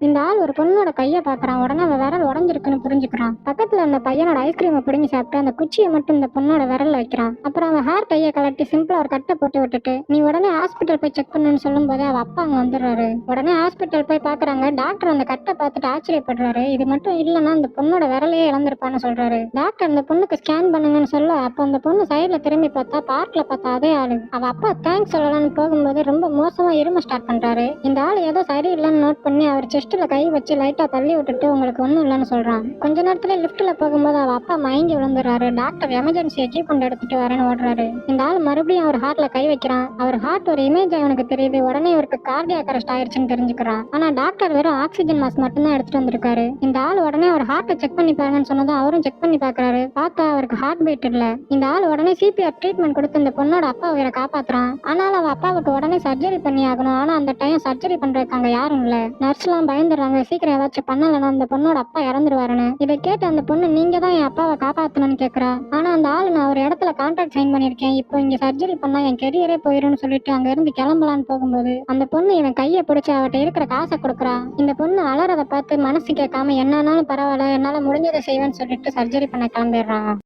இந்த ஆள் ஒரு பொண்ணோட கையை பார்க்கறான். உடனே அவன் விரல் உடஞ்சிருக்குன்னு புரிஞ்சுக்கிறான். பக்கத்துல அந்த பையனோட ஐஸ்கிரீமை பிடுங்கி சாப்பிட்டு அந்த குச்சியை மட்டும் இந்த பொண்ணோட விரல்ல வைக்கிறான். அப்புறம் அவன் ஹேர் கையை கலட்டி சிம்பிளா ஒரு கட்டை போட்டு விட்டுட்டு நீ உடனே ஹாஸ்பிட்டல் போய் செக் பண்ணுன்னு சொல்லும் போதே அவ அப்பா அங்க வந்துடுறாரு. உடனே ஹாஸ்பிட்டல் போய் பாக்குறாங்க. டாக்டர் அந்த கட்டை பார்த்துட்டு ஆச்சரியப்படுறாரு. இது மட்டும் இல்லைன்னா அந்த பொண்ணோட விரலையே இழந்திருப்பான்னு சொல்றாரு. டாக்டர் அந்த பொண்ணுக்கு ஸ்கேன் பண்ணுங்கன்னு சொல்ல அப்ப அந்த பொண்ணு சைட்ல திரும்பி பார்த்தா பார்க்ல பார்த்தா அதே ஆளு. அவ அப்பா தேங்க்ஸ் சொல்லலாம்னு போகும்போது ரொம்ப மோசமா இரும ஸ்டார்ட் பண்றாரு. இந்த ஆள் ஏதோ சரியில்லைன்னு நோட் பண்ணி அவர் செஸ்ட்ல கை வச்சு லைட்டா தள்ளி விட்டுட்டு உங்களுக்கு ஒண்ணும் இல்லைன்னு சொல்றான். கொஞ்ச நேரத்துல லிப்ட்ல போகும்போது அவ அப்பா மயங்கி விழுந்துறாரு. டாக்டர் எமர்ஜென்சி எக்யூப்மெண்ட் எடுத்துட்டு வரேன்னு ஓடுறாரு. இந்த ஆள் மறுபடியும் அவர் ஹார்ட்ல கை வைக்கிறான். அவர் ஹார்ட் ஒரு இமேஜ் அவனுக்கு தெரியுது. உடனே இவருக்கு கார்டியாக் அரெஸ்ட் ஆயிருச்சுன்னு தெரிஞ்சுக்கிறான். ஆனா டாக்டர் வெறும் ஆக்சிஜன் மாஸ்க் மட்டும் தான் எடுத்துட்டு வந்திருக்காரு. இந்த ஆள் உடனே ஒரு ஹார்ட்டை செக் பண்ணி பாருங்கன்னு சொன்னதும் அவரும் செக் பண்ணி பாக்குறாரு. பார்த்தா அவருக்கு ஹார்ட் பீட் இல்ல. இந்த ஆள் உடனே சிபிஆர் ட்ரீட்மெண்ட் கொடுத்து இந்த பொண்ணோட அப்பா உயிரை காப்பாத்துறான். ஆனாலும் அவ அப்பாவுக்கு உடனே சர்ஜரி பண்ணி ஆகணும். ஆனா அந்த டைம் சர்ஜரி பண்றதுக்கு அங்க யாரும் இல்ல. நர்ஸ் எல்லாம் பயந்துடுறாங்க. சீக்கிரம் ஏதாச்சும் பண்ணலன்னா அந்த பொண்ணோட அப்பா இறந்துருவாருன்னு. இதை கேட்டு அந்த பொண்ணு நீங்க தான் என் அப்பாவை காப்பாத்தணும்னு கேக்குறா. ஆனா அந்த ஆளு நான் ஒரு இடத்துல கான்ட்ராக்ட் சைன் பண்ணிருக்கேன். இப்போ இங்க சர்ஜரி பண்ணா என் கெரியரே போயிரும்னு சொல்லிட்டு அங்க இருந்து கிளம்பலான்னு போகும்போது அந்த பொண்ணு இவன் கையை பிடிச்சு அவட்ட இருக்கிற காசை கொடுக்குறா. இந்த பொண்ணு அலறதை பார்த்து மனசு கேட்காம என்னாலும் பரவாயில்ல என்னால முடிஞ்சதை செய்வேன்னு சொல்லிட்டு சர்ஜரி பண்ண கிளம்பிடுறான்.